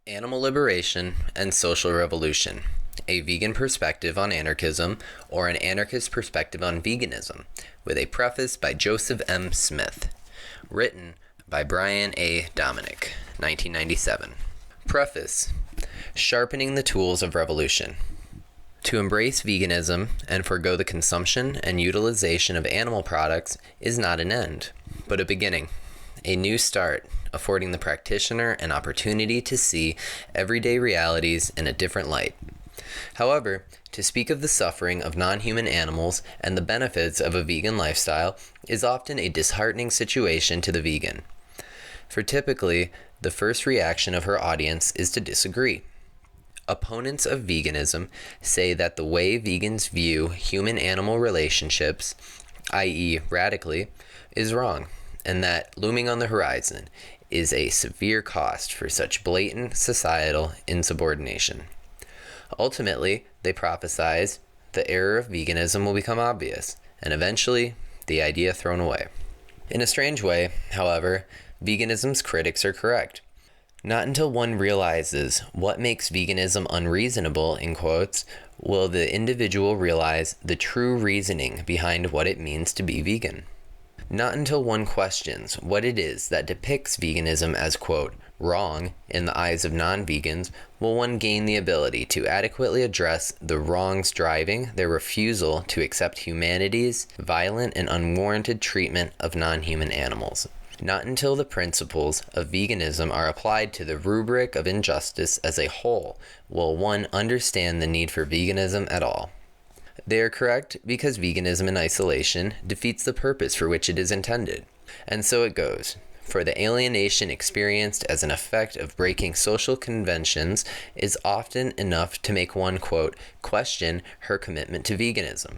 Animal Liberation and Social Revolution, a vegan perspective on anarchism, or an anarchist perspective on veganism, with a preface by Joseph M. Smith, written by Brian A. Dominick, 1997. Preface: Sharpening the Tools of Revolution. To embrace veganism and forego the consumption and utilization of animal products is not an end, but a beginning, a new start, affording the practitioner an opportunity to see everyday realities in a different light. However, to speak of the suffering of non-human animals and the benefits of a vegan lifestyle is often a disheartening situation to the vegan. For typically, the first reaction of her audience is to disagree. Opponents of veganism say that the way vegans view human-animal relationships, i.e. radically, is wrong, and that looming on the horizon is a severe cost for such blatant societal insubordination. Ultimately, they prophesize the error of veganism will become obvious, and eventually, the idea thrown away. In a strange way, however, veganism's critics are correct. Not until one realizes what makes veganism unreasonable, in quotes, will the individual realize the true reasoning behind what it means to be vegan. Not until one questions what it is that depicts veganism as, quote, wrong in the eyes of non-vegans will one gain the ability to adequately address the wrongs driving their refusal to accept humanity's violent and unwarranted treatment of non-human animals. Not until the principles of veganism are applied to the rubric of injustice as a whole will one understand the need for veganism at all. They are correct because veganism in isolation defeats the purpose for which it is intended. And so it goes. For the alienation experienced as an effect of breaking social conventions is often enough to make one, quote, question her commitment to veganism.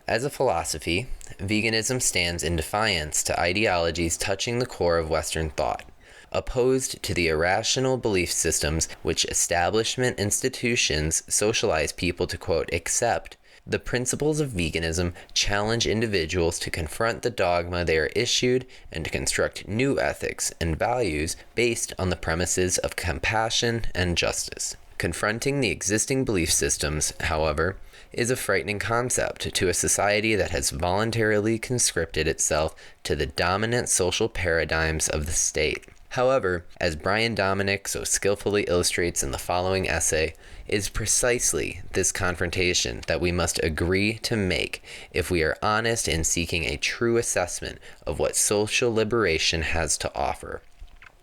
As a philosophy, veganism stands in defiance to ideologies touching the core of Western thought, opposed to the irrational belief systems which establishment institutions socialize people to, quote, accept. The principles of veganism challenge individuals to confront the dogma they are issued and to construct new ethics and values based on the premises of compassion and justice. Confronting the existing belief systems, however, is a frightening concept to a society that has voluntarily conscripted itself to the dominant social paradigms of the state. However, as Brian Dominick so skillfully illustrates in the following essay, it is precisely this confrontation that we must agree to make if we are honest in seeking a true assessment of what social liberation has to offer.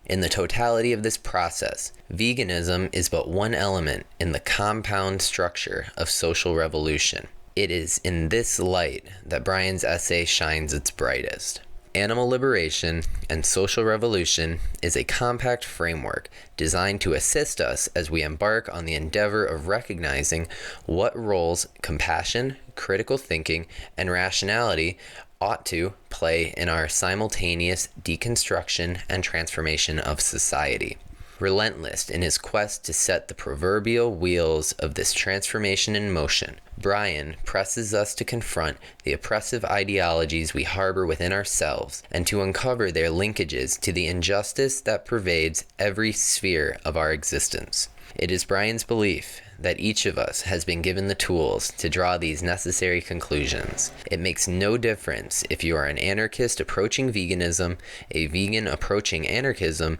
In the totality of this process, veganism is but one element in the compound structure of social revolution. It is in this light that Brian's essay shines its brightest. Animal Liberation and Social Revolution is a compact framework designed to assist us as we embark on the endeavor of recognizing what roles compassion, critical thinking, and rationality ought to play in our simultaneous deconstruction and transformation of society. Relentless in his quest to set the proverbial wheels of this transformation in motion, Brian presses us to confront the oppressive ideologies we harbor within ourselves and to uncover their linkages to the injustice that pervades every sphere of our existence. It is Brian's belief that each of us has been given the tools to draw these necessary conclusions. It makes no difference if you are an anarchist approaching veganism, a vegan approaching anarchism,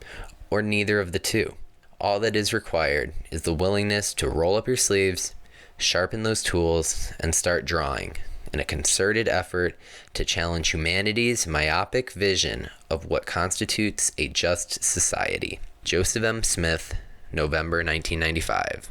or neither of the two. All that is required is the willingness to roll up your sleeves, sharpen those tools, and start drawing in a concerted effort to challenge humanity's myopic vision of what constitutes a just society. Joseph M. Smith, November 1995.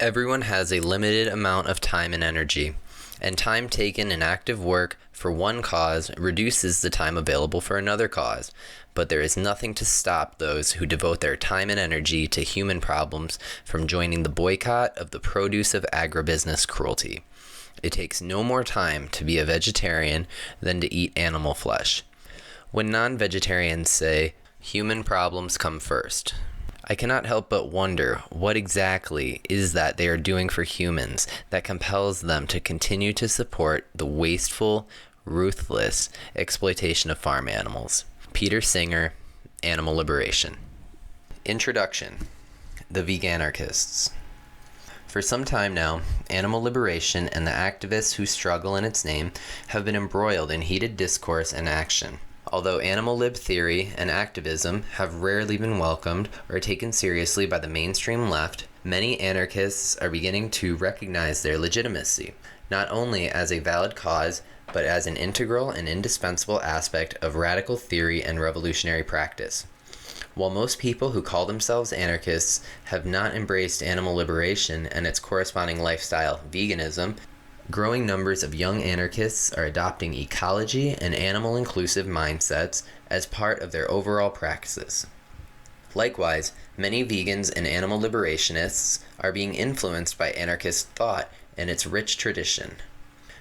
Everyone has a limited amount of time and energy, and time taken in active work for one cause reduces the time available for another cause. But there is nothing to stop those who devote their time and energy to human problems from joining the boycott of the produce of agribusiness cruelty. It takes no more time to be a vegetarian than to eat animal flesh. When non-vegetarians say, human problems come first, I cannot help but wonder what exactly is that they are doing for humans that compels them to continue to support the wasteful, ruthless exploitation of farm animals. Peter Singer, Animal Liberation. Introduction. the veganarchists. For some time now, animal liberation and the activists who struggle in its name have been embroiled in heated discourse and action. Although animal lib theory and activism have rarely been welcomed or taken seriously by the mainstream left, many anarchists are beginning to recognize their legitimacy, not only as a valid cause, but as an integral and indispensable aspect of radical theory and revolutionary practice. While most people who call themselves anarchists have not embraced animal liberation and its corresponding lifestyle, veganism, growing numbers of young anarchists are adopting ecology and animal-inclusive mindsets as part of their overall practices. Likewise, many vegans and animal liberationists are being influenced by anarchist thought and its rich tradition.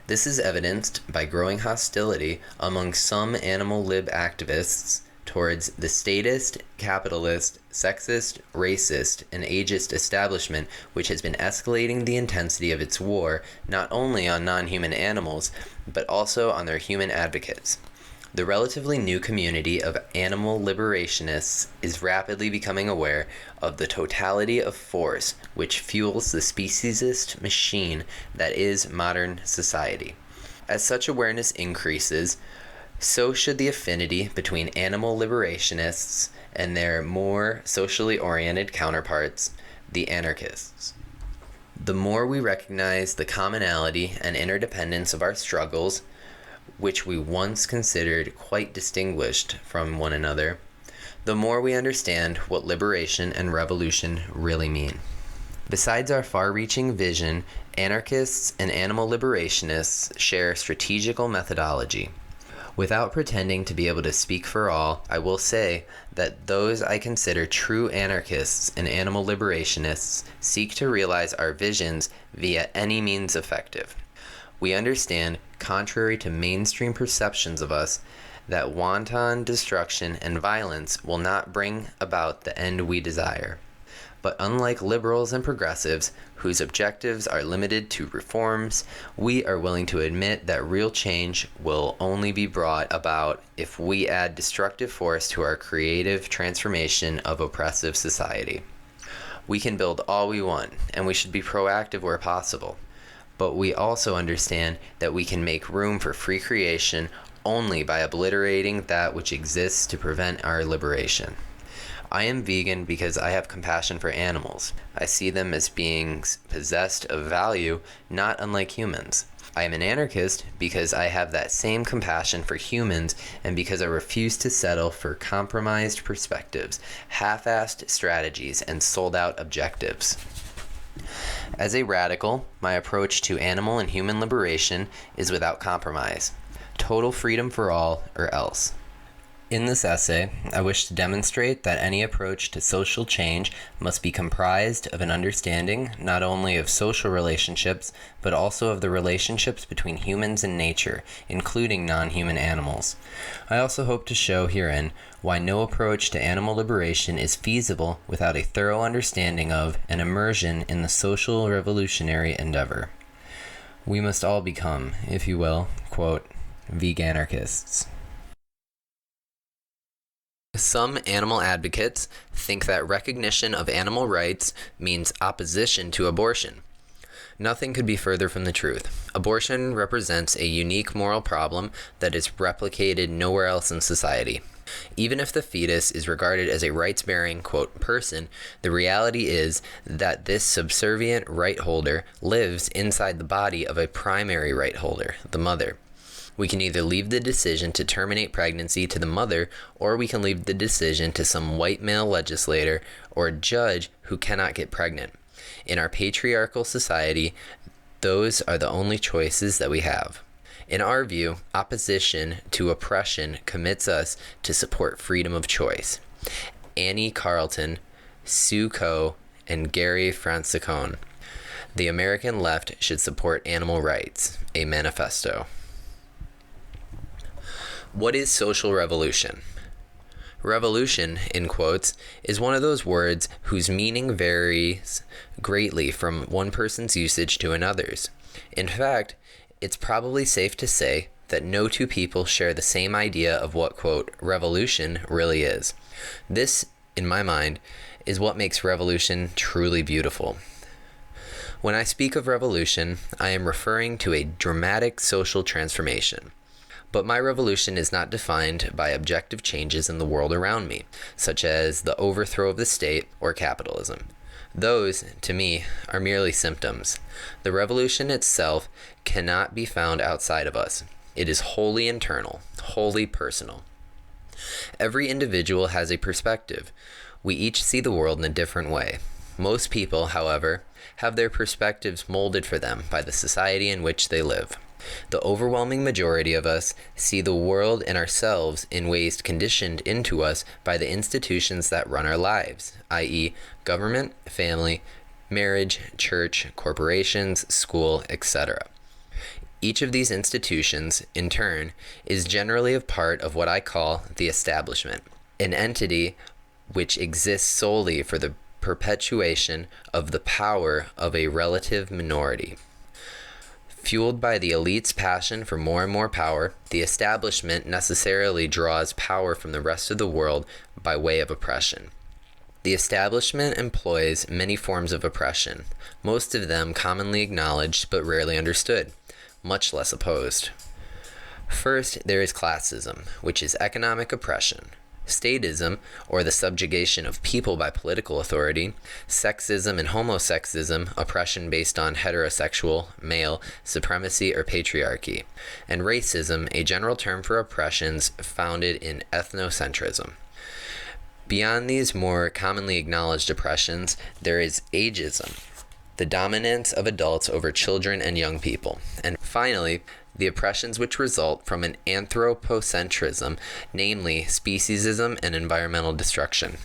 This is evidenced by growing hostility among some animal lib activists towards the statist, capitalist, sexist, racist, and ageist establishment which has been escalating the intensity of its war not only on non-human animals, but also on their human advocates. The relatively new community of animal liberationists is rapidly becoming aware of the totality of force which fuels the speciesist machine that is modern society. As such awareness increases, so should the affinity between animal liberationists and their more socially oriented counterparts, the anarchists. The more we recognize the commonality and interdependence of our struggles, which we once considered quite distinguished from one another, the more we understand what liberation and revolution really mean. Besides our far-reaching vision, anarchists and animal liberationists share strategical methodology. Without pretending to be able to speak for all, I will say that those I consider true anarchists and animal liberationists seek to realize our visions via any means effective. We understand, contrary to mainstream perceptions of us, that wanton destruction and violence will not bring about the end we desire. But unlike liberals and progressives, whose objectives are limited to reforms, we are willing to admit that real change will only be brought about if we add destructive force to our creative transformation of oppressive society. We can build all we want, and we should be proactive where possible. But we also understand that we can make room for free creation only by obliterating that which exists to prevent our liberation. I am vegan because I have compassion for animals. I see them as beings possessed of value, not unlike humans. I am an anarchist because I have that same compassion for humans and because I refuse to settle for compromised perspectives, half-assed strategies, and sold-out objectives. As a radical, my approach to animal and human liberation is without compromise. Total freedom for all, or else. In this essay, I wish to demonstrate that any approach to social change must be comprised of an understanding not only of social relationships, but also of the relationships between humans and nature, including non-human animals. I also hope to show herein why no approach to animal liberation is feasible without a thorough understanding of and immersion in the social revolutionary endeavor. We must all become, if you will, quote, veganarchists. Some animal advocates think that recognition of animal rights means opposition to abortion. Nothing could be further from the truth. Abortion represents a unique moral problem that is replicated nowhere else in society. Even if the fetus is regarded as a rights-bearing, quote, person, the reality is that this subservient right holder lives inside the body of a primary right holder, the mother. We can either leave the decision to terminate pregnancy to the mother, or we can leave the decision to some white male legislator or judge who cannot get pregnant. In our patriarchal society, those are the only choices that we have. In our view, opposition to oppression commits us to support freedom of choice. Annie Carlton, Sue Coe, and Gary Francicone. The American left should support animal rights, a manifesto. What is social revolution? Revolution, in quotes, is one of those words whose meaning varies greatly from one person's usage to another's. In fact, it's probably safe to say that no two people share the same idea of what, quote, revolution really is. This, in my mind, is what makes revolution truly beautiful. When I speak of revolution, I am referring to a dramatic social transformation. But my revolution is not defined by objective changes in the world around me, such as the overthrow of the state or capitalism. Those, to me, are merely symptoms. The revolution itself cannot be found outside of us. It is wholly internal, wholly personal. Every individual has a perspective. We each see the world in a different way. Most people, however, have their perspectives molded for them by the society in which they live. The overwhelming majority of us see the world and ourselves in ways conditioned into us by the institutions that run our lives, i.e., government, family, marriage, church, corporations, school, etc. Each of these institutions, in turn, is generally a part of what I call the establishment, an entity which exists solely for the perpetuation of the power of a relative minority. Fueled by the elite's passion for more and more power, the establishment necessarily draws power from the rest of the world by way of oppression. The establishment employs many forms of oppression, most of them commonly acknowledged but rarely understood, much less opposed. First, there is classism, which is economic oppression. Statism, or the subjugation of people by political authority, sexism and homosexism, oppression based on heterosexual, male, supremacy or patriarchy, and racism, a general term for oppressions founded in ethnocentrism. Beyond these more commonly acknowledged oppressions, there is ageism, the dominance of adults over children and young people, and finally, the oppressions which result from an anthropocentrism, namely speciesism and environmental destruction.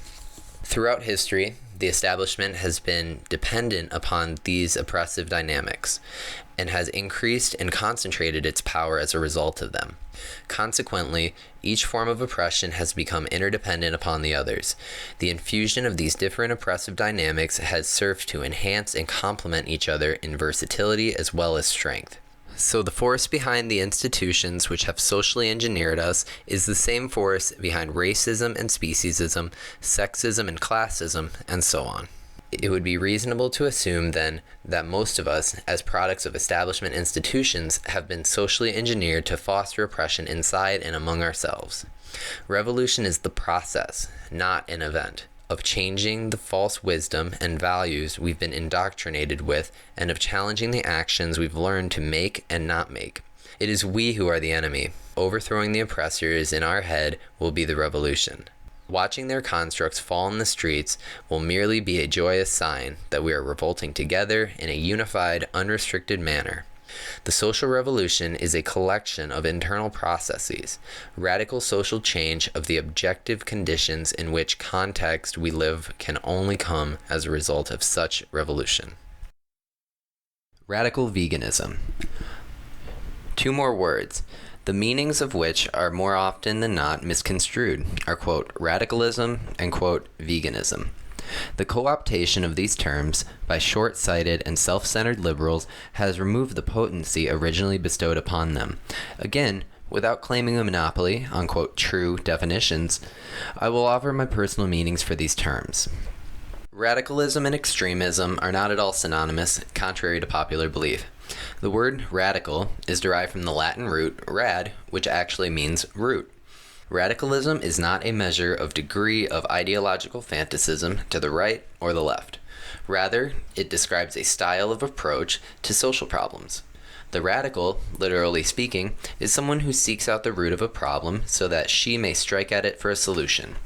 Throughout history, the establishment has been dependent upon these oppressive dynamics and has increased and concentrated its power as a result of them. Consequently, each form of oppression has become interdependent upon the others. The infusion of these different oppressive dynamics has served to enhance and complement each other in versatility as well as strength. So the force behind the institutions which have socially engineered us is the same force behind racism and speciesism, sexism and classism, and so on. It would be reasonable to assume, then, that most of us, as products of establishment institutions, have been socially engineered to foster oppression inside and among ourselves. Revolution is the process, not an event, of changing the false wisdom and values we've been indoctrinated with, and of challenging the actions we've learned to make and not make. It is we who are the enemy. Overthrowing the oppressors in our head will be the revolution. Watching their constructs fall in the streets will merely be a joyous sign that we are revolting together in a unified, unrestricted manner. The social revolution is a collection of internal processes, radical social change of the objective conditions in which context we live can only come as a result of such revolution. Radical veganism. Two more words, the meanings of which are more often than not misconstrued, are, quote, radicalism and, quote, veganism. The co-optation of these terms by short-sighted and self-centered liberals has removed the potency originally bestowed upon them. Again, without claiming a monopoly on, quote, true definitions, I will offer my personal meanings for these terms. Radicalism and extremism are not at all synonymous, contrary to popular belief. The word radical is derived from the Latin root rad, which actually means root. Radicalism is not a measure of degree of ideological fanaticism to the right or the left. Rather, it describes a style of approach to social problems. The radical, literally speaking, is someone who seeks out the root of a problem so that she may strike at it for a solution.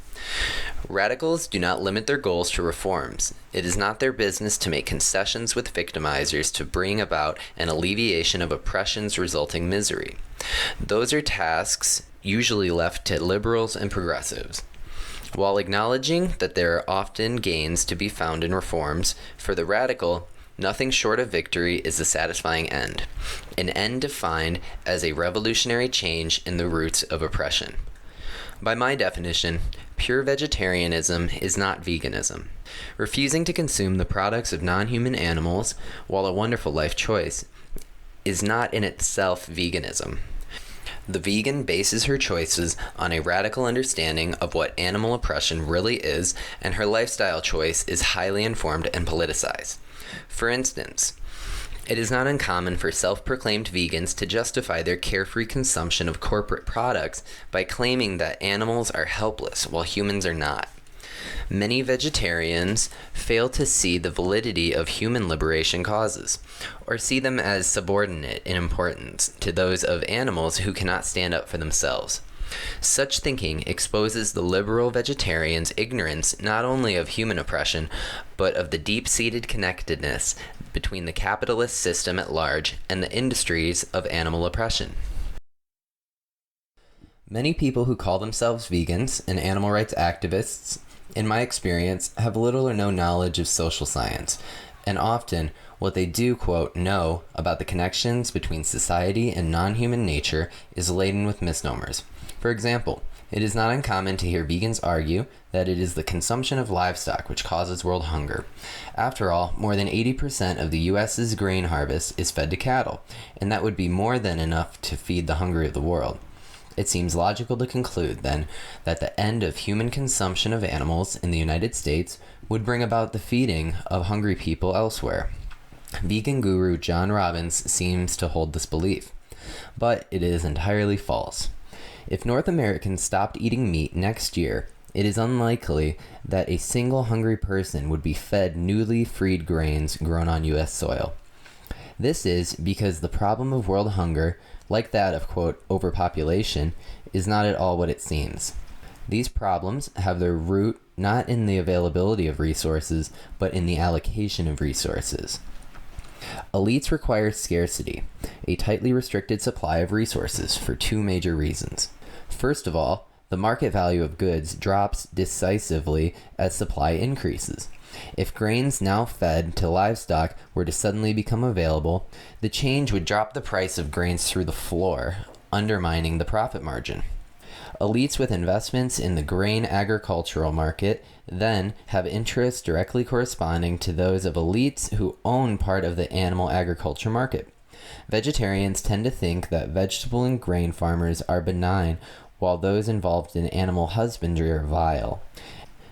Radicals do not limit their goals to reforms. It is not their business to make concessions with victimizers to bring about an alleviation of oppression's resulting misery. Those are tasks usually left to liberals and progressives. While acknowledging that there are often gains to be found in reforms, for the radical, nothing short of victory is the satisfying end, an end defined as a revolutionary change in the roots of oppression. By my definition, pure vegetarianism is not veganism. Refusing to consume the products of non-human animals, while a wonderful life choice, is not in itself veganism. The vegan bases her choices on a radical understanding of what animal oppression really is, and her lifestyle choice is highly informed and politicized. For instance, it is not uncommon for self-proclaimed vegans to justify their carefree consumption of corporate products by claiming that animals are helpless while humans are not. Many vegetarians fail to see the validity of human liberation causes, or see them as subordinate in importance to those of animals who cannot stand up for themselves. Such thinking exposes the liberal vegetarian's ignorance not only of human oppression, but of the deep-seated connectedness between the capitalist system at large and the industries of animal oppression. Many people who call themselves vegans and animal rights activists, in my experience, have little or no knowledge of social science, and often what they do, quote, know about the connections between society and non-human nature is laden with misnomers. For example, it is not uncommon to hear vegans argue that it is the consumption of livestock which causes world hunger. After all, more than 80% of the U.S.'s grain harvest is fed to cattle, and that would be more than enough to feed the hungry of the world. It seems logical to conclude, then, that the end of human consumption of animals in the United States would bring about the feeding of hungry people elsewhere. Vegan guru John Robbins seems to hold this belief, but it is entirely false. If North Americans stopped eating meat next year, it is unlikely that a single hungry person would be fed newly freed grains grown on U.S. soil. This is because the problem of world hunger, like that of, quote, overpopulation, is not at all what it seems. These problems have their root not in the availability of resources, but in the allocation of resources. Elites require scarcity, a tightly restricted supply of resources, for two major reasons. First of all, the market value of goods drops decisively as supply increases. If grains now fed to livestock were to suddenly become available, the change would drop the price of grains through the floor, undermining the profit margin. Elites with investments in the grain agricultural market then have interests directly corresponding to those of elites who own part of the animal agriculture market. Vegetarians tend to think that vegetable and grain farmers are benign, while those involved in animal husbandry are vile.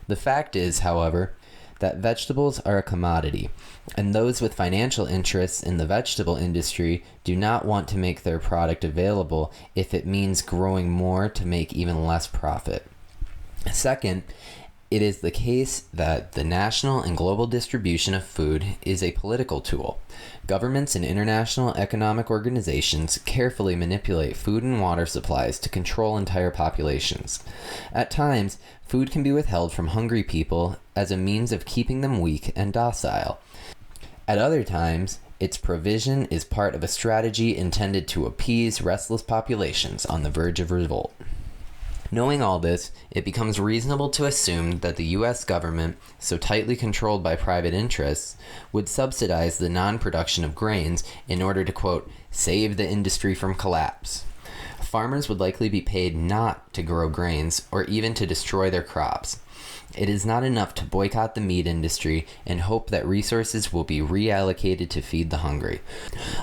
The fact is, however, that vegetables are a commodity, and those with financial interests in the vegetable industry do not want to make their product available if it means growing more to make even less profit. Second, it is the case that the national and global distribution of food is a political tool. Governments and international economic organizations carefully manipulate food and water supplies to control entire populations. At times, food can be withheld from hungry people as a means of keeping them weak and docile. At other times, its provision is part of a strategy intended to appease restless populations on the verge of revolt. Knowing all this, it becomes reasonable to assume that the U.S. government, so tightly controlled by private interests, would subsidize the non-production of grains in order to, quote, save the industry from collapse. Farmers would likely be paid not to grow grains or even to destroy their crops. It is not enough to boycott the meat industry and hope that resources will be reallocated to feed the hungry.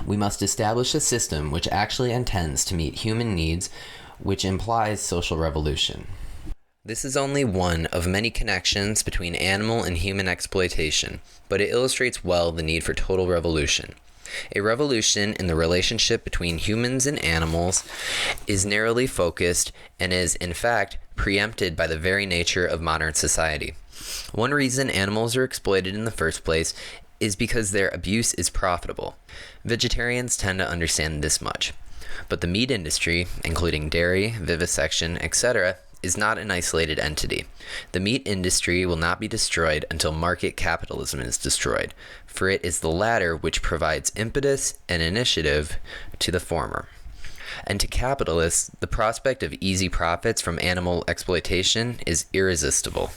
We must establish a system which actually intends to meet human needs, which implies social revolution. This is only one of many connections between animal and human exploitation, but it illustrates well the need for total revolution. A revolution in the relationship between humans and animals is narrowly focused and is, in fact, preempted by the very nature of modern society. One reason animals are exploited in the first place is because their abuse is profitable. Vegetarians tend to understand this much. But the meat industry, including dairy, vivisection, etc., is not an isolated entity. The meat industry will not be destroyed until market capitalism is destroyed, for it is the latter which provides impetus and initiative to the former. And to capitalists, the prospect of easy profits from animal exploitation is irresistible.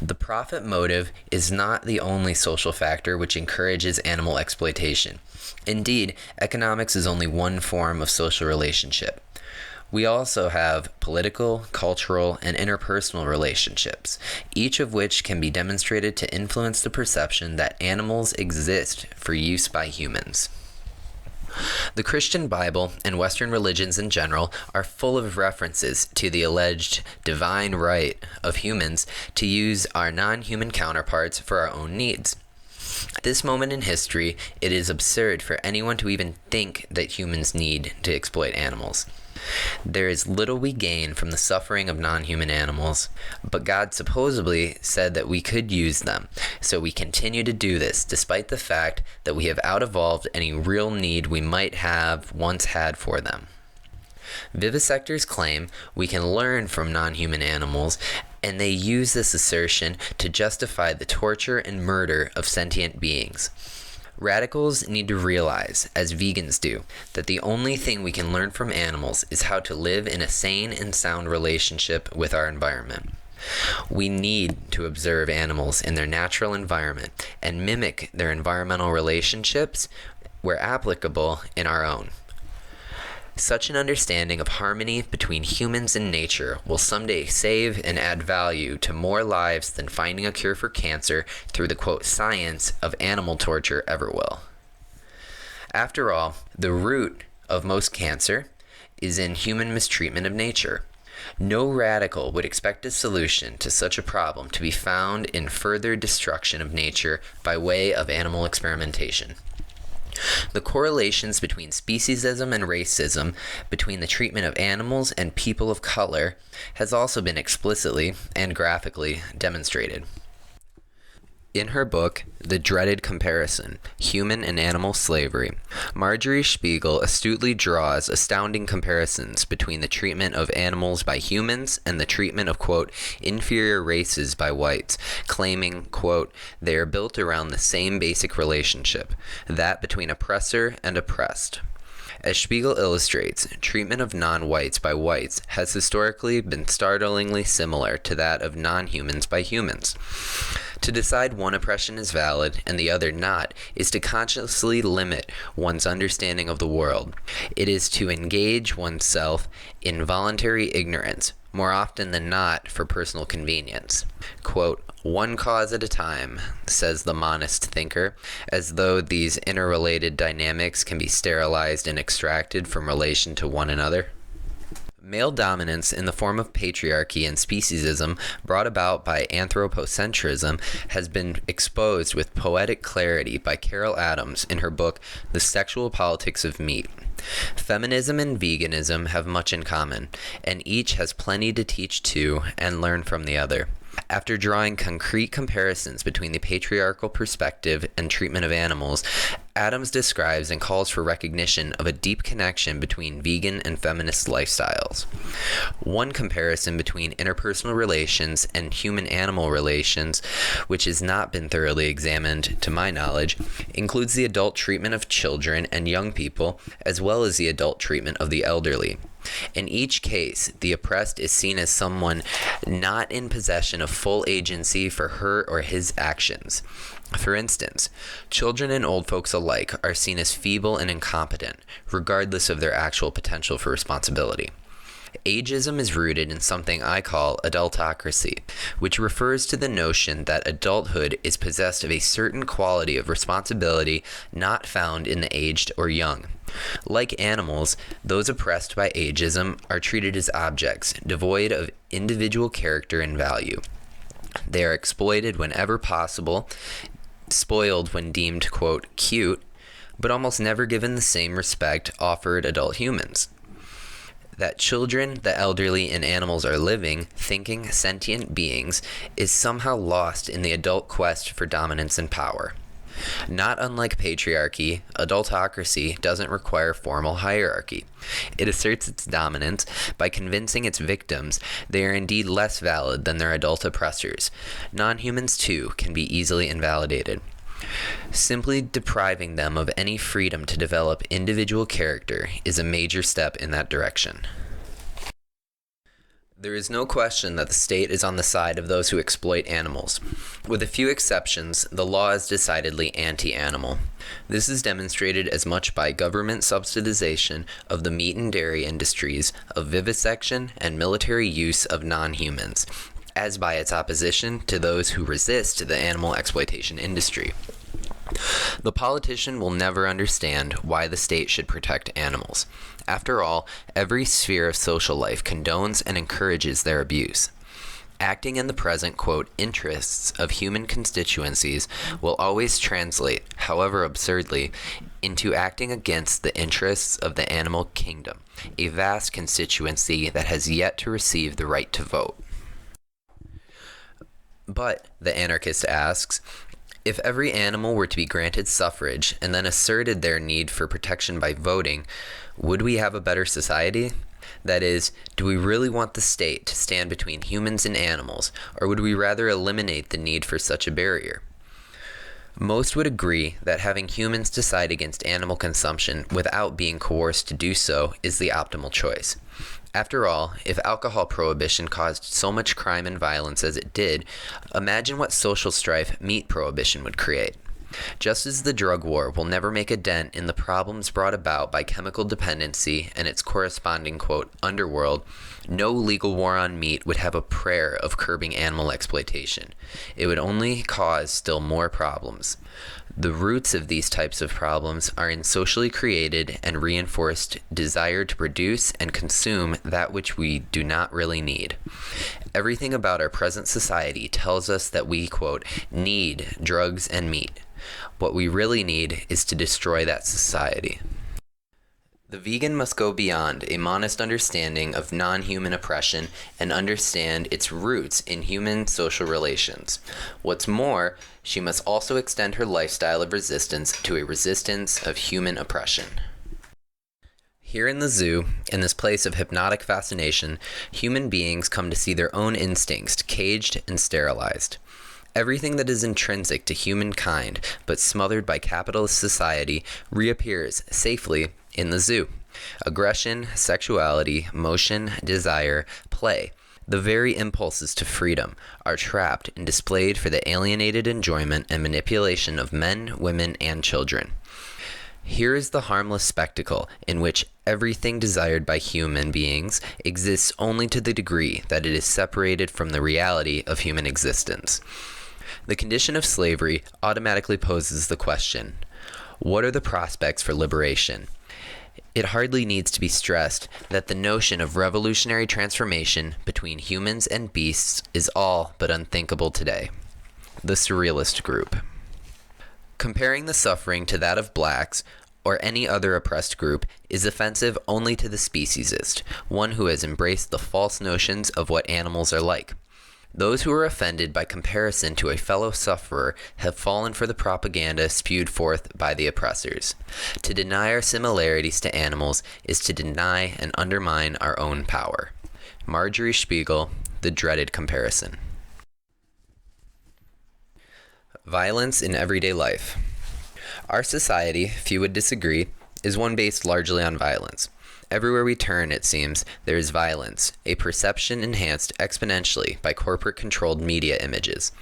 The profit motive is not the only social factor which encourages animal exploitation. Indeed, economics is only one form of social relationship. We also have political, cultural, and interpersonal relationships, each of which can be demonstrated to influence the perception that animals exist for use by humans. The Christian Bible and Western religions in general are full of references to the alleged divine right of humans to use our non-human counterparts for our own needs. At this moment in history, it is absurd for anyone to even think that humans need to exploit animals. There is little we gain from the suffering of non-human animals, but God supposedly said that we could use them, so we continue to do this despite the fact that we have out-evolved any real need we might have once had for them. Vivisectors claim we can learn from non-human animals, and they use this assertion to justify the torture and murder of sentient beings. Radicals need to realize, as vegans do, that the only thing we can learn from animals is how to live in a sane and sound relationship with our environment. We need to observe animals in their natural environment and mimic their environmental relationships where applicable in our own. Such an understanding of harmony between humans and nature will someday save and add value to more lives than finding a cure for cancer through the quote science of animal torture ever will. After all, the root of most cancer is in human mistreatment of nature. No radical would expect a solution to such a problem to be found in further destruction of nature by way of animal experimentation. The correlations between speciesism and racism, between the treatment of animals and people of color, has also been explicitly and graphically demonstrated. In her book, The Dreaded Comparison, Human and Animal Slavery, Marjorie Spiegel astutely draws astounding comparisons between the treatment of animals by humans and the treatment of, quote, inferior races by whites, claiming, quote, they are built around the same basic relationship, that between oppressor and oppressed. As Spiegel illustrates, treatment of non-whites by whites has historically been startlingly similar to that of non-humans by humans. To decide one oppression is valid and the other not is to consciously limit one's understanding of the world. It is to engage oneself in voluntary ignorance, more often than not for personal convenience. Quote, one cause at a time, says the monist thinker, as though these interrelated dynamics can be sterilized and extracted from relation to one another. Male dominance in the form of patriarchy and speciesism brought about by anthropocentrism has been exposed with poetic clarity by Carol Adams in her book The Sexual Politics of Meat. Feminism and veganism have much in common, and each has plenty to teach to and learn from the other. After drawing concrete comparisons between the patriarchal perspective and treatment of animals, Adams describes and calls for recognition of a deep connection between vegan and feminist lifestyles. One comparison between interpersonal relations and human-animal relations, which has not been thoroughly examined to my knowledge, includes the adult treatment of children and young people, as well as the adult treatment of the elderly. In each case, the oppressed is seen as someone not in possession of full agency for her or his actions. For instance, children and old folks alike are seen as feeble and incompetent, regardless of their actual potential for responsibility. Ageism is rooted in something I call adultocracy, which refers to the notion that adulthood is possessed of a certain quality of responsibility not found in the aged or young. Like animals, those oppressed by ageism are treated as objects, devoid of individual character and value. They are exploited whenever possible, spoiled when deemed, quote, cute, but almost never given the same respect offered adult humans. That children, the elderly, and animals are living, thinking, sentient beings is somehow lost in the adult quest for dominance and power. Not unlike patriarchy, adultocracy doesn't require formal hierarchy. It asserts its dominance by convincing its victims they are indeed less valid than their adult oppressors. Non-humans, too, can be easily invalidated. Simply depriving them of any freedom to develop individual character is a major step in that direction. There is no question that the state is on the side of those who exploit animals. With a few exceptions, the law is decidedly anti-animal. This is demonstrated as much by government subsidization of the meat and dairy industries, of vivisection and military use of non-humans, as by its opposition to those who resist the animal exploitation industry. The politician will never understand why the state should protect animals. After all, every sphere of social life condones and encourages their abuse. Acting in the present, quote, interests of human constituencies will always translate, however absurdly, into acting against the interests of the animal kingdom, a vast constituency that has yet to receive the right to vote. But, the anarchist asks, if every animal were to be granted suffrage and then asserted their need for protection by voting, would we have a better society? That is, do we really want the state to stand between humans and animals, or would we rather eliminate the need for such a barrier? Most would agree that having humans decide against animal consumption without being coerced to do so is the optimal choice. After all, if alcohol prohibition caused so much crime and violence as it did, imagine what social strife meat prohibition would create. Just as the drug war will never make a dent in the problems brought about by chemical dependency and its corresponding, quote, underworld, no legal war on meat would have a prayer of curbing animal exploitation. It would only cause still more problems. The roots of these types of problems are in socially created and reinforced desire to produce and consume that which we do not really need. Everything about our present society tells us that we, quote, need drugs and meat. What we really need is to destroy that society. The vegan must go beyond a monist understanding of non-human oppression and understand its roots in human social relations. What's more, she must also extend her lifestyle of resistance to a resistance of human oppression. Here in the zoo, in this place of hypnotic fascination, human beings come to see their own instincts caged and sterilized. Everything that is intrinsic to humankind, but smothered by capitalist society, reappears safely in the zoo. Aggression, sexuality, motion, desire, play, the very impulses to freedom, are trapped and displayed for the alienated enjoyment and manipulation of men, women, and children. Here is the harmless spectacle in which everything desired by human beings exists only to the degree that it is separated from the reality of human existence. The condition of slavery automatically poses the question, what are the prospects for liberation? It hardly needs to be stressed that the notion of revolutionary transformation between humans and beasts is all but unthinkable today. The Surrealist Group. Comparing the suffering to that of blacks or any other oppressed group is offensive only to the speciesist, one who has embraced the false notions of what animals are like. Those who are offended by comparison to a fellow sufferer have fallen for the propaganda spewed forth by the oppressors. To deny our similarities to animals is to deny and undermine our own power. Marjorie Spiegel, The Dreaded Comparison. Violence in everyday life. Our society, few would disagree, is one based largely on violence. Everywhere we turn, it seems, there is violence, a perception enhanced exponentially by corporate-controlled media images.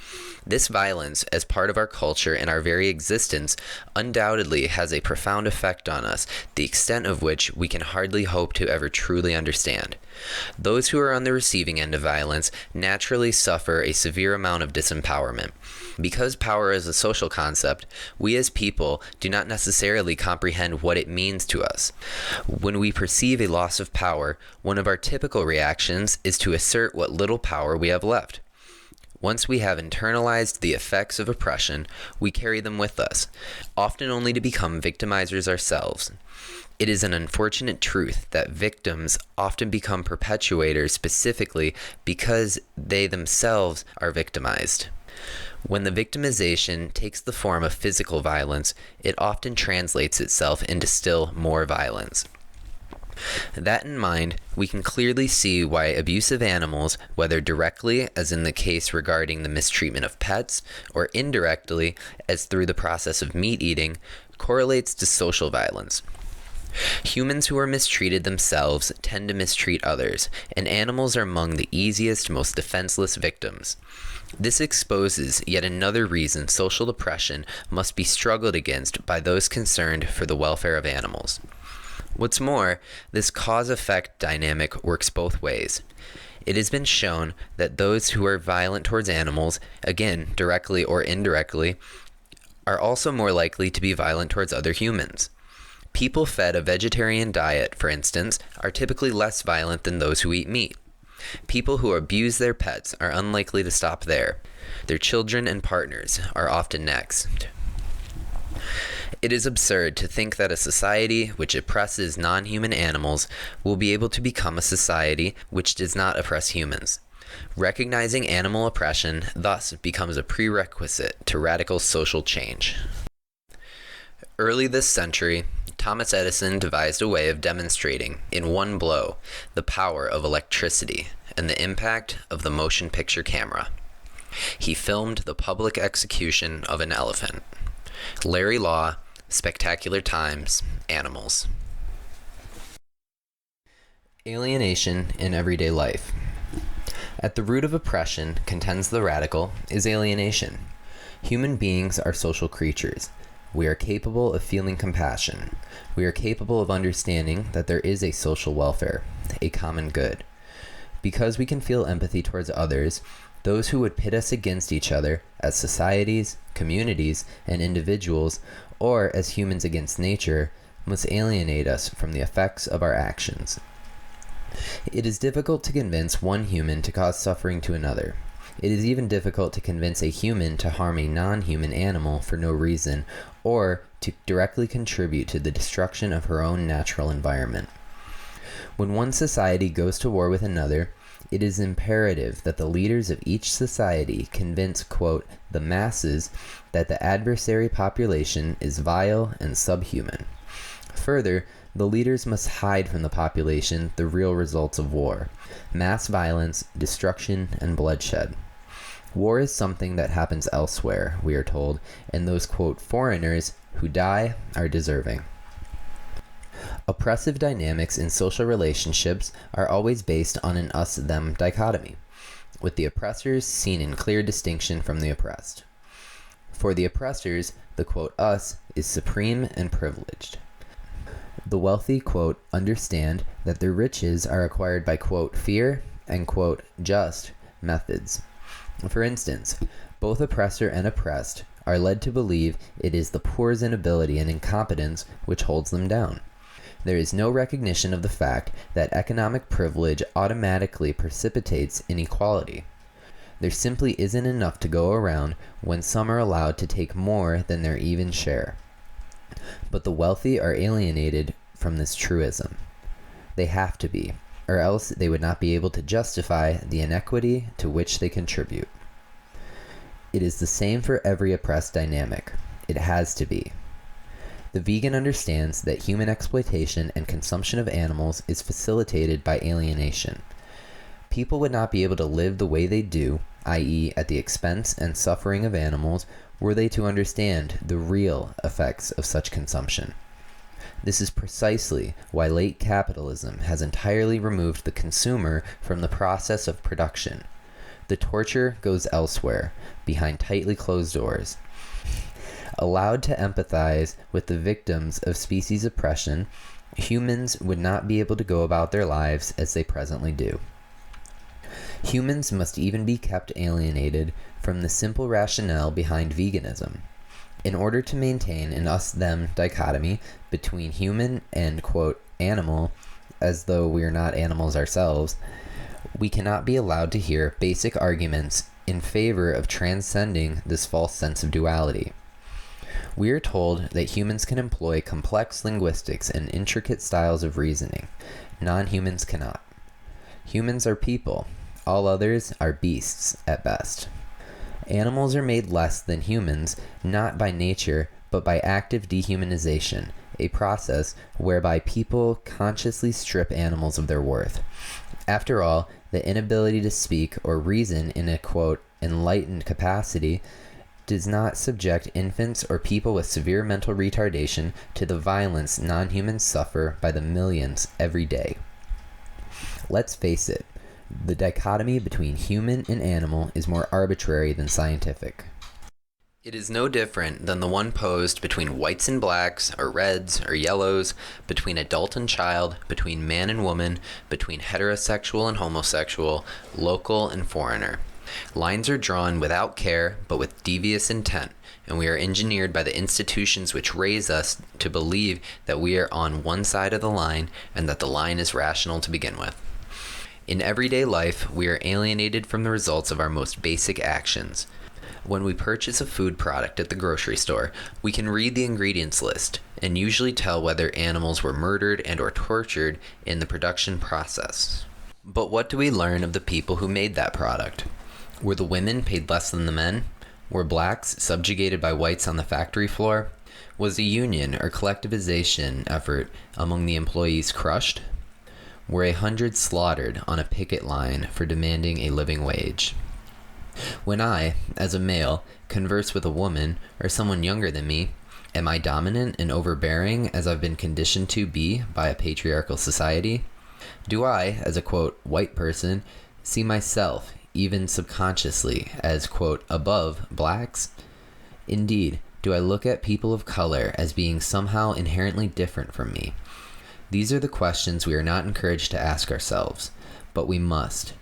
This violence, as part of our culture and our very existence, undoubtedly has a profound effect on us, the extent of which we can hardly hope to ever truly understand. Those who are on the receiving end of violence naturally suffer a severe amount of disempowerment. Because power is a social concept, we as people do not necessarily comprehend what it means to us. When we perceive a loss of power, one of our typical reactions is to assert what little power we have left. Once we have internalized the effects of oppression, we carry them with us, often only to become victimizers ourselves. It is an unfortunate truth that victims often become perpetuators specifically because they themselves are victimized. When the victimization takes the form of physical violence, it often translates itself into still more violence. That in mind, we can clearly see why abuse of animals, whether directly, as in the case regarding the mistreatment of pets, or indirectly, as through the process of meat eating, correlates to social violence. Humans who are mistreated themselves tend to mistreat others, and animals are among the easiest, most defenseless victims. This exposes yet another reason social oppression must be struggled against by those concerned for the welfare of animals. What's more, this cause-effect dynamic works both ways. It has been shown that those who are violent towards animals, again, directly or indirectly, are also more likely to be violent towards other humans. People fed a vegetarian diet, for instance, are typically less violent than those who eat meat. People who abuse their pets are unlikely to stop there. Their children and partners are often next. It is absurd to think that a society which oppresses non-human animals will be able to become a society which does not oppress humans. Recognizing animal oppression thus becomes a prerequisite to radical social change. Early this century, Thomas Edison devised a way of demonstrating, in one blow, the power of electricity and the impact of the motion picture camera. He filmed the public execution of an elephant. Larry Law, Spectacular Times, Animals. Alienation in everyday life. At the root of oppression, contends the radical, is alienation. Human beings are social creatures. We are capable of feeling compassion. We are capable of understanding that there is a social welfare, a common good. Because we can feel empathy towards others, those who would pit us against each other as societies, communities, and individuals, or as humans against nature, must alienate us from the effects of our actions. It is difficult to convince one human to cause suffering to another. It is even difficult to convince a human to harm a non-human animal for no reason, or to directly contribute to the destruction of her own natural environment. When one society goes to war with another, it is imperative that the leaders of each society convince, quote, the masses that the adversary population is vile and subhuman. Further, the leaders must hide from the population the real results of war: mass violence, destruction, and bloodshed. War is something that happens elsewhere, we are told, and those, quote, foreigners who die are deserving. Oppressive dynamics in social relationships are always based on an us-them dichotomy, with the oppressors seen in clear distinction from the oppressed. For the oppressors, the, quote, us is supreme and privileged. The wealthy, quote, understand that their riches are acquired by, quote, fear and, quote, just methods. For instance, both oppressor and oppressed are led to believe it is the poor's inability and incompetence which holds them down. There is no recognition of the fact that economic privilege automatically precipitates inequality. There simply isn't enough to go around when some are allowed to take more than their even share. But the wealthy are alienated from this truism. They have to be, or else they would not be able to justify the inequity to which they contribute. It is the same for every oppressed dynamic. It has to be. The vegan understands that human exploitation and consumption of animals is facilitated by alienation. People would not be able to live the way they do, i.e., at the expense and suffering of animals, were they to understand the real effects of such consumption. This is precisely why late capitalism has entirely removed the consumer from the process of production. The torture goes elsewhere, behind tightly closed doors. Allowed to empathize with the victims of species oppression, humans would not be able to go about their lives as they presently do. Humans must even be kept alienated from the simple rationale behind veganism. In order to maintain an us-them dichotomy between human and, quote, animal, as though we are not animals ourselves, we cannot be allowed to hear basic arguments in favor of transcending this false sense of duality. We are told that humans can employ complex linguistics and intricate styles of reasoning. Non-humans cannot. Humans are people. All others are beasts at best. Animals are made less than humans, not by nature, but by active dehumanization, a process whereby people consciously strip animals of their worth. After all, the inability to speak or reason in a, quote, enlightened capacity does not subject infants or people with severe mental retardation to the violence non-humans suffer by the millions every day. Let's face it, the dichotomy between human and animal is more arbitrary than scientific. It is no different than the one posed between whites and blacks, or reds or yellows, between adult and child, between man and woman, between heterosexual and homosexual, local and foreigner. Lines are drawn without care, but with devious intent, and we are engineered by the institutions which raise us to believe that we are on one side of the line and that the line is rational to begin with. In everyday life, we are alienated from the results of our most basic actions. When we purchase a food product at the grocery store, we can read the ingredients list and usually tell whether animals were murdered and or tortured in the production process. But what do we learn of the people who made that product? Were the women paid less than the men? Were blacks subjugated by whites on the factory floor? Was a union or collectivization effort among the employees crushed? Were 100 slaughtered on a picket line for demanding a living wage? When I, as a male, converse with a woman or someone younger than me, am I dominant and overbearing as I've been conditioned to be by a patriarchal society? Do I, as a, quote, white person, see myself, even subconsciously, as, quote, above blacks? Indeed, do I look at people of color as being somehow inherently different from me? These are the questions we are not encouraged to ask ourselves, but we must.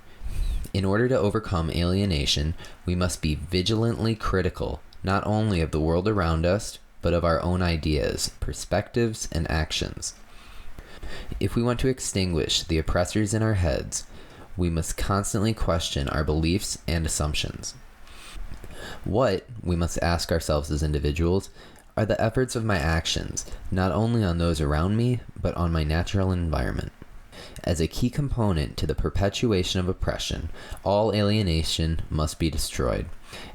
In order to overcome alienation, we must be vigilantly critical, not only of the world around us, but of our own ideas, perspectives, and actions. If we want to extinguish the oppressors in our heads, we must constantly question our beliefs and assumptions. What, we must ask ourselves as individuals, are the efforts of my actions, not only on those around me, but on my natural environment? As a key component to the perpetuation of oppression, all alienation must be destroyed.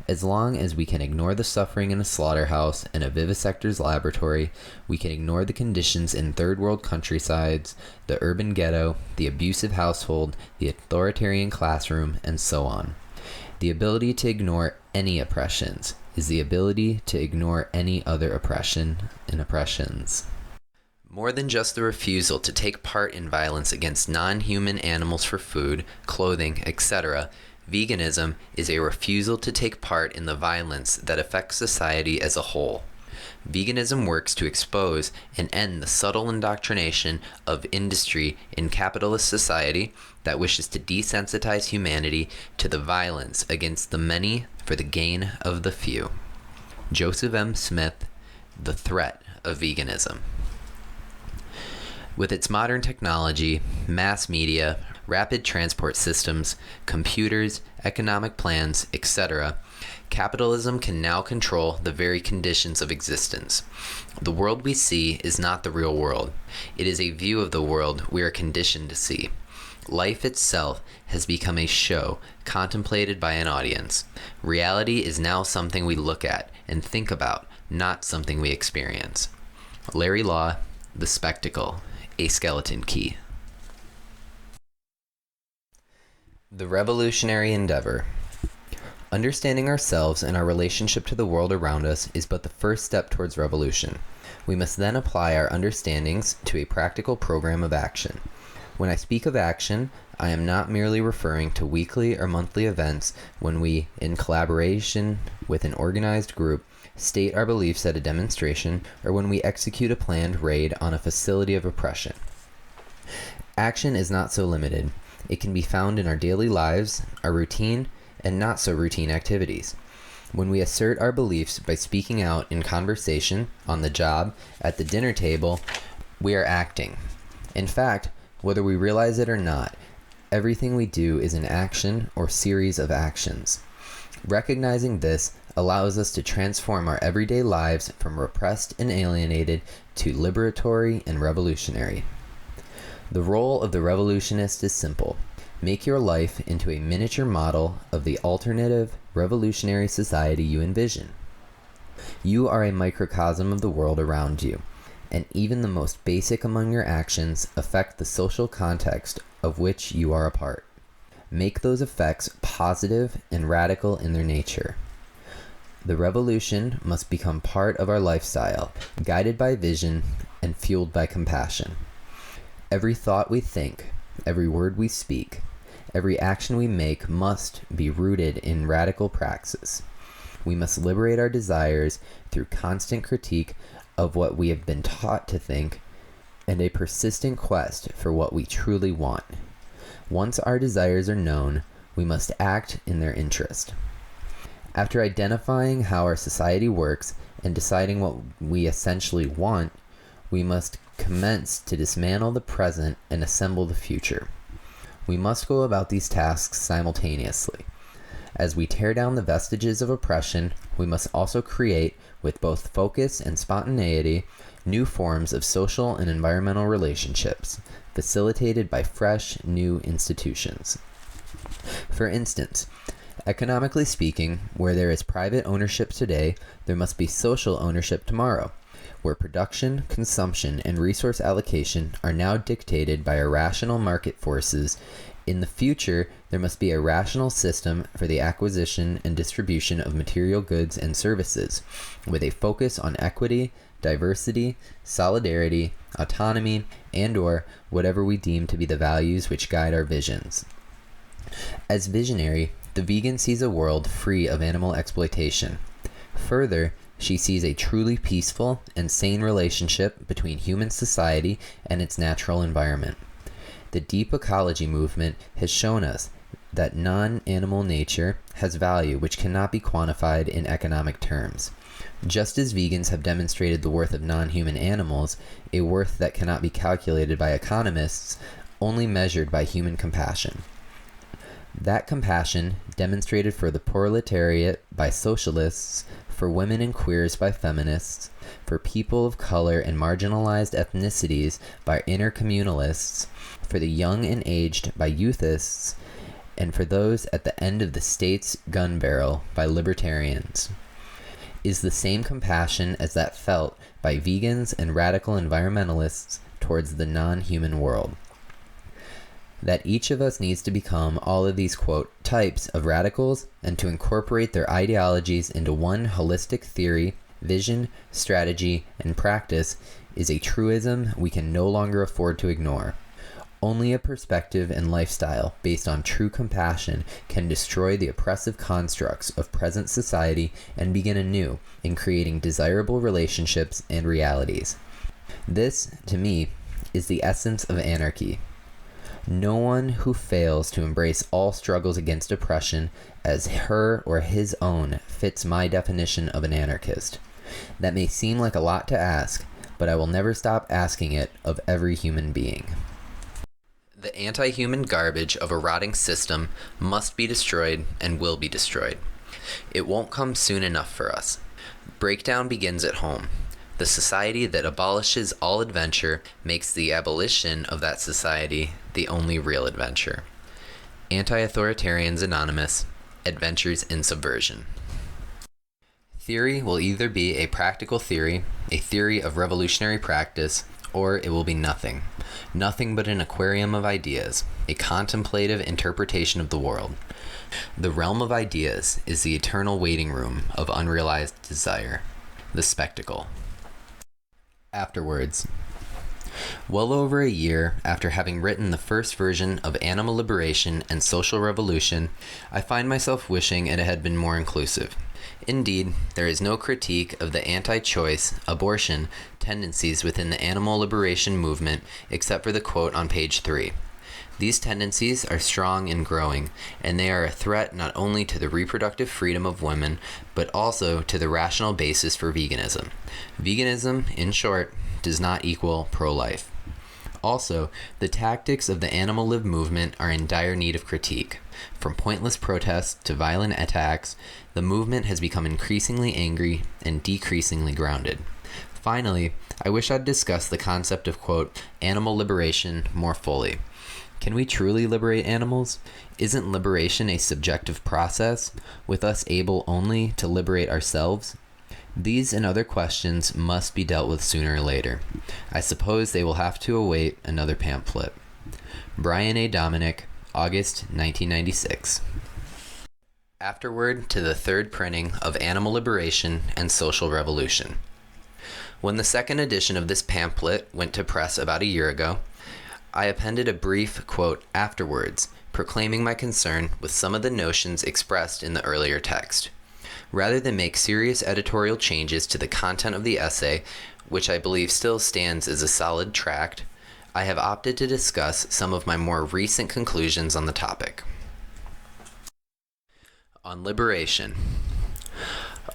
As long as we can ignore the suffering in a slaughterhouse and a vivisector's laboratory, we can ignore the conditions in third world countrysides, the urban ghetto, the abusive household, the authoritarian classroom, and so on. The ability to ignore any oppressions is the ability to ignore any other oppression and oppressions. More than just the refusal to take part in violence against non-human animals for food, clothing, etc., veganism is a refusal to take part in the violence that affects society as a whole. Veganism works to expose and end the subtle indoctrination of industry in capitalist society that wishes to desensitize humanity to the violence against the many for the gain of the few. Joseph M. Smith, The Threat of Veganism. With its modern technology, mass media, rapid transport systems, computers, economic plans, etc., capitalism can now control the very conditions of existence. The world we see is not the real world. It is a view of the world we are conditioned to see. Life itself has become a show contemplated by an audience. Reality is now something we look at and think about, not something we experience. Larry Law, The Spectacle, A Skeleton Key. The Revolutionary Endeavor. Understanding ourselves and our relationship to the world around us is but the first step towards revolution. We must then apply our understandings to a practical program of action. When I speak of action, I am not merely referring to weekly or monthly events when we, in collaboration with an organized group, state our beliefs at a demonstration, or when we execute a planned raid on a facility of oppression. Action is not so limited. It can be found in our daily lives, our routine, and not so routine activities. When we assert our beliefs by speaking out in conversation, on the job, at the dinner table, we are acting. In fact, whether we realize it or not, everything we do is an action or series of actions. Recognizing this allows us to transform our everyday lives from repressed and alienated to liberatory and revolutionary. The role of the revolutionist is simple. Make your life into a miniature model of the alternative, revolutionary society you envision. You are a microcosm of the world around you, and even the most basic among your actions affect the social context of which you are a part. Make those effects positive and radical in their nature. The revolution must become part of our lifestyle, guided by vision and fueled by compassion. Every thought we think, every word we speak, every action we make must be rooted in radical praxis. We must liberate our desires through constant critique of what we have been taught to think and a persistent quest for what we truly want. Once our desires are known, we we must act in their interest. After identifying how our society works and deciding what we essentially want, we must commence to dismantle the present and assemble the future. We must go about these tasks simultaneously. As we tear down the vestiges of oppression, we must also create, with both focus and spontaneity, new forms of social and environmental relationships, facilitated by fresh, new institutions. For instance, economically speaking, where there is private ownership today, there must be social ownership tomorrow. Where production, consumption, and resource allocation are now dictated by irrational market forces, in the future, there must be a rational system for the acquisition and distribution of material goods and services, with a focus on equity, diversity, solidarity, autonomy, and/or whatever we deem to be the values which guide our visions. As visionary, the vegan sees a world free of animal exploitation. Further, she sees a truly peaceful and sane relationship between human society and its natural environment. The deep ecology movement has shown us that non-animal nature has value which cannot be quantified in economic terms. Just as vegans have demonstrated the worth of non-human animals, a worth that cannot be calculated by economists, only measured by human compassion. That compassion, demonstrated for the proletariat by socialists, for women and queers by feminists, for people of color and marginalized ethnicities by intercommunalists, for the young and aged by youthists, and for those at the end of the state's gun barrel by libertarians, is the same compassion as that felt by vegans and radical environmentalists towards the non-human world. That each of us needs to become all of these, quote, types of radicals and to incorporate their ideologies into one holistic theory, vision, strategy, and practice is a truism we can no longer afford to ignore. Only a perspective and lifestyle based on true compassion can destroy the oppressive constructs of present society and begin anew in creating desirable relationships and realities. This, to me, is the essence of anarchy. No one who fails to embrace all struggles against oppression as her or his own fits my definition of an anarchist. That may seem like a lot to ask, but I will never stop asking it of every human being. The anti-human garbage of a rotting system must be destroyed and will be destroyed. It won't come soon enough for us. Breakdown begins at home. The society that abolishes all adventure makes the abolition of that society the only real adventure. Anti-Authoritarians Anonymous, Adventures in Subversion. Theory will either be a practical theory, a theory of revolutionary practice, or it will be nothing. Nothing but an aquarium of ideas, a contemplative interpretation of the world. The realm of ideas is the eternal waiting room of unrealized desire, the spectacle. Afterwards. Well over a year after having written the first version of Animal Liberation and Social Revolution, I find myself wishing it had been more inclusive. Indeed, there is no critique of the anti-choice, abortion, tendencies within the animal liberation movement except for the quote on page 3. These tendencies are strong and growing, and they are a threat not only to the reproductive freedom of women, but also to the rational basis for veganism. Veganism, in short, does not equal pro-life. Also, the tactics of the Animal Lib movement are in dire need of critique. From pointless protests to violent attacks, the movement has become increasingly angry and decreasingly grounded. Finally, I wish I'd discuss the concept of, quote, animal liberation more fully. Can we truly liberate animals? Isn't liberation a subjective process, with us able only to liberate ourselves? These and other questions must be dealt with sooner or later. I suppose they will have to await another pamphlet. Brian A. Dominick, August 1996. Afterword to the third printing of Animal Liberation and Social Revolution. When the second edition of this pamphlet went to press about a year ago, I appended a brief, quote, afterwards, proclaiming my concern with some of the notions expressed in the earlier text. Rather than make serious editorial changes to the content of the essay, which I believe still stands as a solid tract, I have opted to discuss some of my more recent conclusions on the topic. On liberation.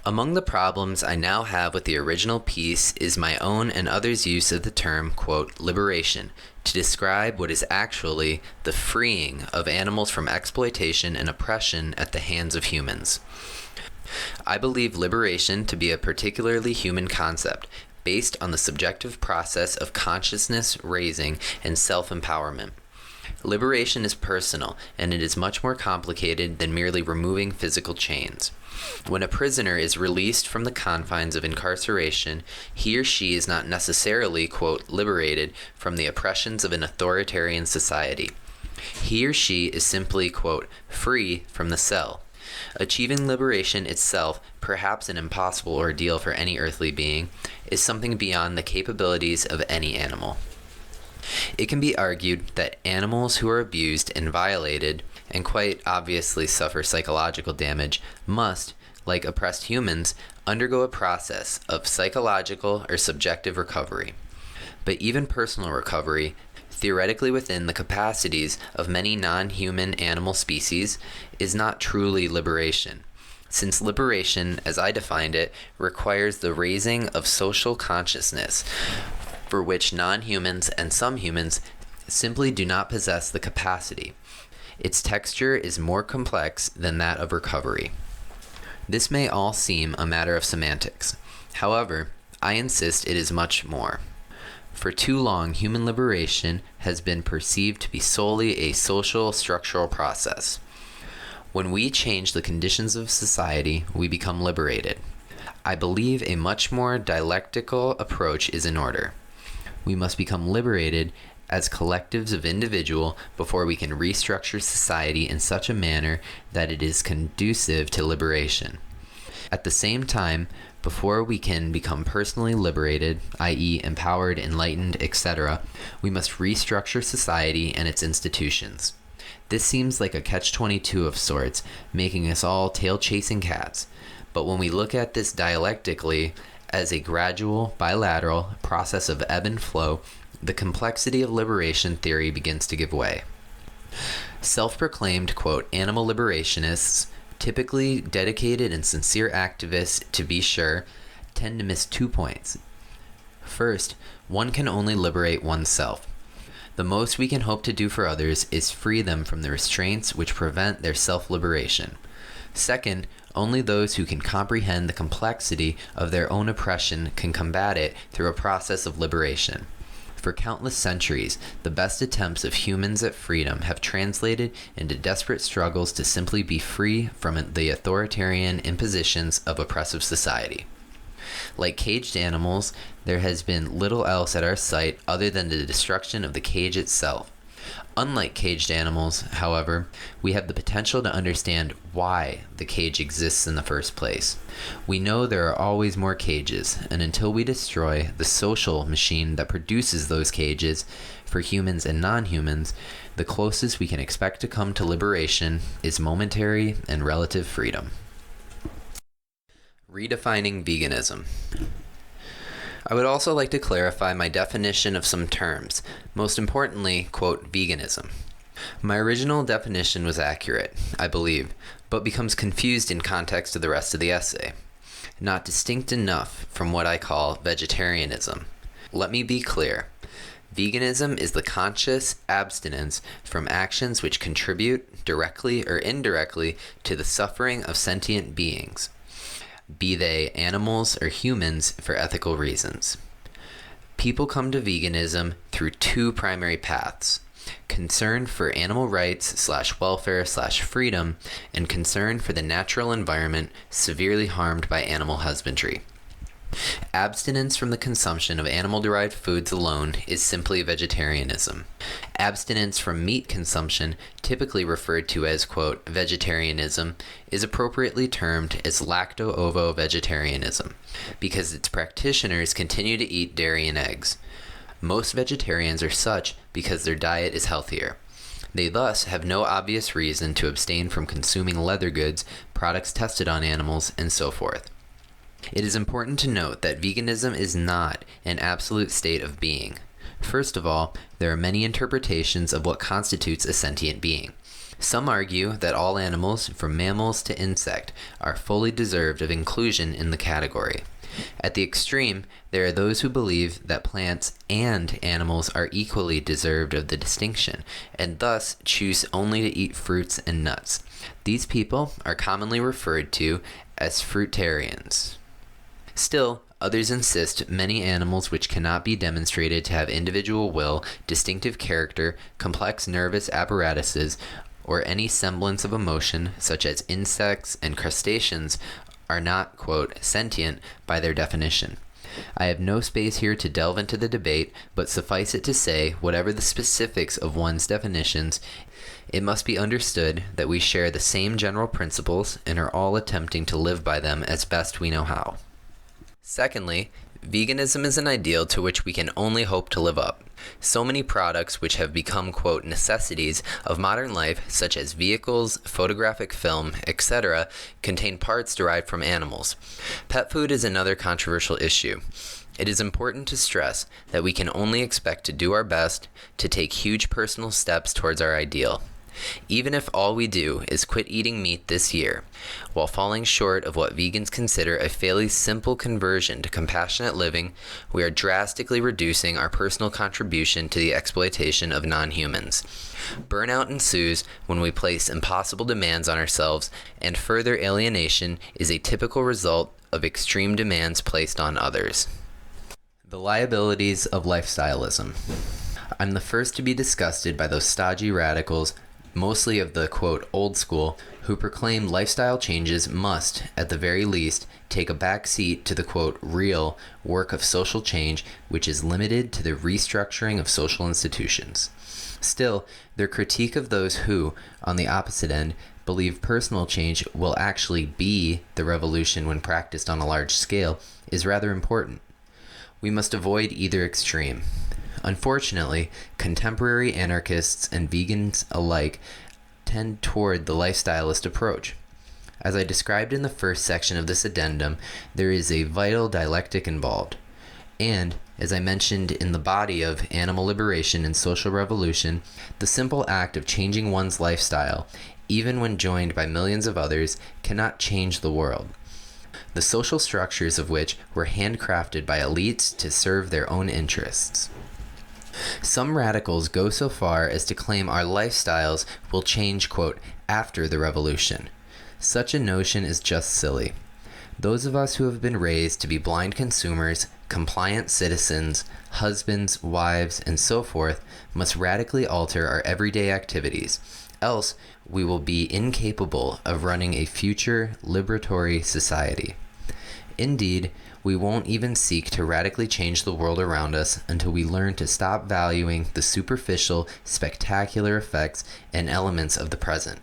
Among the problems I now have with the original piece is my own and others' use of the term, quote, liberation, to describe what is actually the freeing of animals from exploitation and oppression at the hands of humans. I believe liberation to be a particularly human concept, based on the subjective process of consciousness raising and self-empowerment. Liberation is personal, and it is much more complicated than merely removing physical chains. When a prisoner is released from the confines of incarceration, he or she is not necessarily, quote, liberated from the oppressions of an authoritarian society. He or she is simply, quote, free from the cell. Achieving liberation itself, perhaps an impossible ordeal for any earthly being, is something beyond the capabilities of any animal. It can be argued that animals who are abused and violated, and quite obviously suffer psychological damage, must, like oppressed humans, undergo a process of psychological or subjective recovery. But even personal recovery, theoretically within the capacities of many non-human animal species, is not truly liberation, since liberation, as I defined it, requires the raising of social consciousness, for which non-humans and some humans simply do not possess the capacity. Its texture is more complex than that of recovery. This may all seem a matter of semantics. However, I insist it is much more. For too long, human liberation has been perceived to be solely a social structural process. When we change the conditions of society, we become liberated. I believe a much more dialectical approach is in order. We must become liberated as collectives of individual before we can restructure society in such a manner that it is conducive to liberation. At the same time, before we can become personally liberated, i.e. empowered, enlightened, etc., we must restructure society and its institutions. This seems like a catch-22 of sorts, making us all tail-chasing cats. But when we look at this dialectically, as a gradual, bilateral process of ebb and flow, the complexity of liberation theory begins to give way. Self-proclaimed, quote, animal liberationists, typically dedicated and sincere activists to be sure, tend to miss 2 points. First, one can only liberate oneself. The most we can hope to do for others is free them from the restraints which prevent their self-liberation. Second, only those who can comprehend the complexity of their own oppression can combat it through a process of liberation. For countless centuries, the best attempts of humans at freedom have translated into desperate struggles to simply be free from the authoritarian impositions of oppressive society. Like caged animals, there has been little else at our sight other than the destruction of the cage itself. Unlike caged animals, however, we have the potential to understand why the cage exists in the first place. We know there are always more cages, and until we destroy the social machine that produces those cages, for humans and non-humans, the closest we can expect to come to liberation is momentary and relative freedom. Redefining veganism. I would also like to clarify my definition of some terms, most importantly, quote, veganism. My original definition was accurate, I believe, but becomes confused in context of the rest of the essay. Not distinct enough from what I call vegetarianism. Let me be clear. Veganism is the conscious abstinence from actions which contribute, directly or indirectly, to the suffering of sentient beings, be they animals or humans, for ethical reasons. People come to veganism through 2 primary paths: concern for animal rights / welfare / freedom, and concern for the natural environment severely harmed by animal husbandry. Abstinence from the consumption of animal-derived foods alone is simply vegetarianism. Abstinence from meat consumption, typically referred to as, quote, vegetarianism, is appropriately termed as lacto-ovo-vegetarianism, because its practitioners continue to eat dairy and eggs. Most vegetarians are such because their diet is healthier. They thus have no obvious reason to abstain from consuming leather goods, products tested on animals, and so forth. It is important to note that veganism is not an absolute state of being. First of all, there are many interpretations of what constitutes a sentient being. Some argue that all animals, from mammals to insect, are fully deserved of inclusion in the category. At the extreme, there are those who believe that plants and animals are equally deserved of the distinction, and thus choose only to eat fruits and nuts. These people are commonly referred to as fruitarians. Still, others insist many animals which cannot be demonstrated to have individual will, distinctive character, complex nervous apparatuses, or any semblance of emotion, such as insects and crustaceans, are not, quote, sentient by their definition. I have no space here to delve into the debate, but suffice it to say, whatever the specifics of one's definitions, it must be understood that we share the same general principles and are all attempting to live by them as best we know how. Secondly, veganism is an ideal to which we can only hope to live up. So many products which have become, quote, necessities of modern life, such as vehicles, photographic film, etc., contain parts derived from animals. Pet food is another controversial issue. It is important to stress that we can only expect to do our best to take huge personal steps towards our ideal. Even if all we do is quit eating meat this year, while falling short of what vegans consider a fairly simple conversion to compassionate living, we are drastically reducing our personal contribution to the exploitation of non-humans. Burnout ensues when we place impossible demands on ourselves, and further alienation is a typical result of extreme demands placed on others. The liabilities of lifestyleism. I'm the first to be disgusted by those stodgy radicals, mostly of the, quote, old school, who proclaim lifestyle changes must, at the very least, take a back seat to the, quote, real work of social change, which is limited to the restructuring of social institutions. Still, their critique of those who, on the opposite end, believe personal change will actually be the revolution when practiced on a large scale is rather important. We must avoid either extreme. Unfortunately, contemporary anarchists and vegans alike tend toward the lifestylist approach. As I described in the first section of this addendum, there is a vital dialectic involved. And, as I mentioned in the body of Animal Liberation and Social Revolution, the simple act of changing one's lifestyle, even when joined by millions of others, cannot change the world, the social structures of which were handcrafted by elites to serve their own interests. Some radicals go so far as to claim our lifestyles will change, quote, after the revolution. Such a notion is just silly. Those of us who have been raised to be blind consumers, compliant citizens, husbands, wives, and so forth must radically alter our everyday activities, else we will be incapable of running a future liberatory society. Indeed, we won't even seek to radically change the world around us until we learn to stop valuing the superficial, spectacular effects and elements of the present.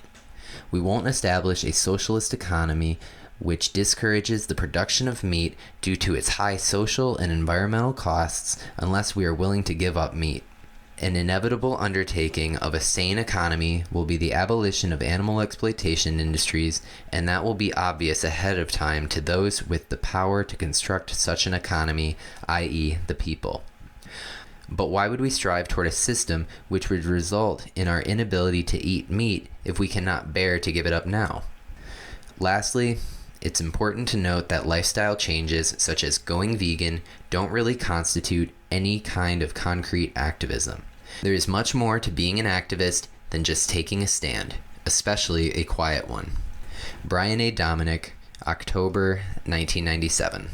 We won't establish a socialist economy which discourages the production of meat due to its high social and environmental costs unless we are willing to give up meat. An inevitable undertaking of a sane economy will be the abolition of animal exploitation industries, and that will be obvious ahead of time to those with the power to construct such an economy, i.e., the people. But why would we strive toward a system which would result in our inability to eat meat if we cannot bear to give it up now? Lastly, it's important to note that lifestyle changes, such as going vegan, don't really constitute any kind of concrete activism. There is much more to being an activist than just taking a stand, especially a quiet one. Brian A. Dominick, October 1997.